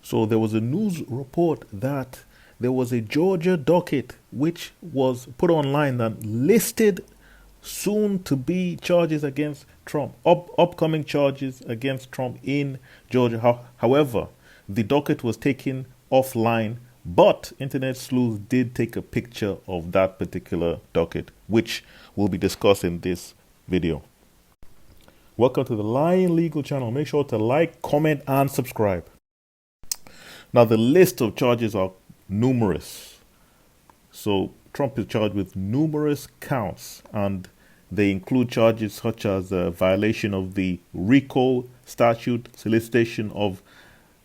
So there was a news report that there was a Georgia docket which was put online that listed soon to be charges against Trump, upcoming charges against Trump in Georgia. However, the docket was taken offline, but internet sleuths did take a picture of that particular docket, which we'll be discussing in this video. Welcome to the Lion Legal channel. Make sure to like, comment, and subscribe. Now, the list of charges are numerous. So Trump is charged with numerous counts, and they include charges such as violation of the RICO statute, solicitation of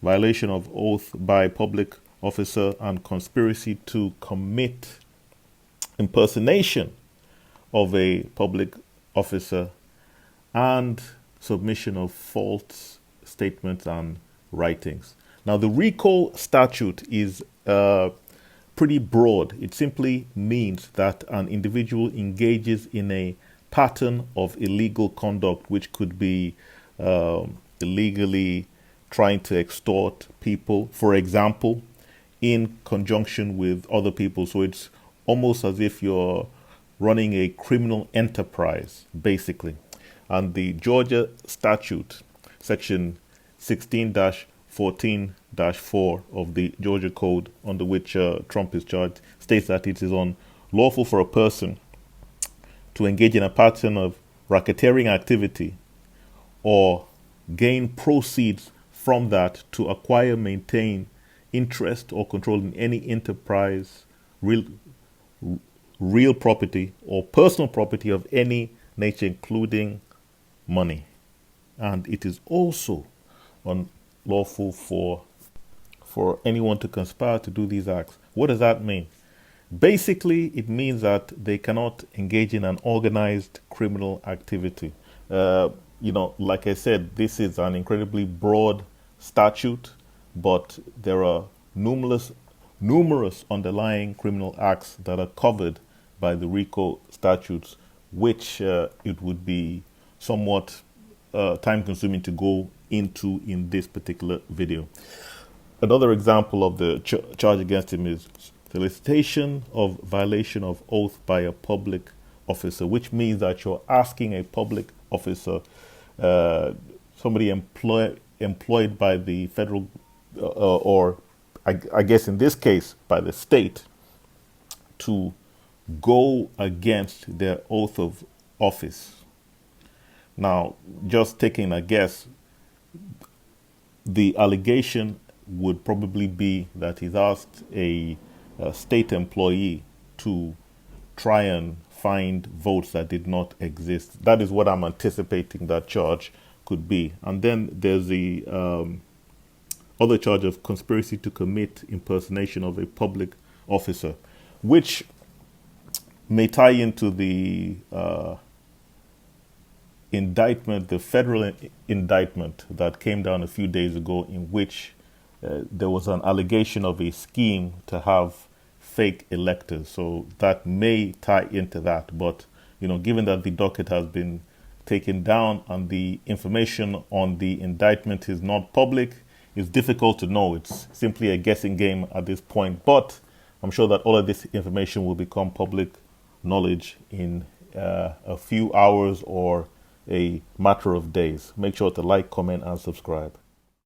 violation of oath by public officer, and conspiracy to commit impersonation of a public officer, and submission of false statements and writings. Now, the RICO statute is pretty broad. It simply means that an individual engages in a pattern of illegal conduct, which could be illegally trying to extort people, for example, in conjunction with other people. So it's almost as if you're running a criminal enterprise, basically. And the Georgia statute, section 16-14-4 of the Georgia Code, under which Trump is charged, states that it is unlawful for a person to engage in a pattern of racketeering activity or gain proceeds from that to acquire, maintain, interest, or control in any enterprise, real property, or personal property of any nature, including money. And it is also unlawful for anyone to conspire to do these acts. What does that mean? Basically, it means that they cannot engage in an organized criminal activity. Like I said, this is an incredibly broad statute, but there are numerous underlying criminal acts that are covered by the RICO statutes, which it would be somewhat time-consuming to go into in this particular video. Another example of the charge against him is solicitation of violation of oath by a public officer, which means that you're asking a public officer, somebody employed by the federal, or I guess in this case by the state, to go against their oath of office. Now, just taking a guess, the allegation would probably be that he's asked a state employee to try and find votes that did not exist. That is what I'm anticipating that charge could be. And then there's the other charge of conspiracy to commit impersonation of a public officer, which may tie into the indictment, the federal indictment that came down a few days ago, in which there was an allegation of a scheme to have fake electors. So that may tie into that. But, given that the docket has been taken down and the information on the indictment is not public, it's difficult to know. It's simply a guessing game at this point. But I'm sure that all of this information will become public knowledge in a few hours or a matter of days. Make sure to like, comment, and subscribe.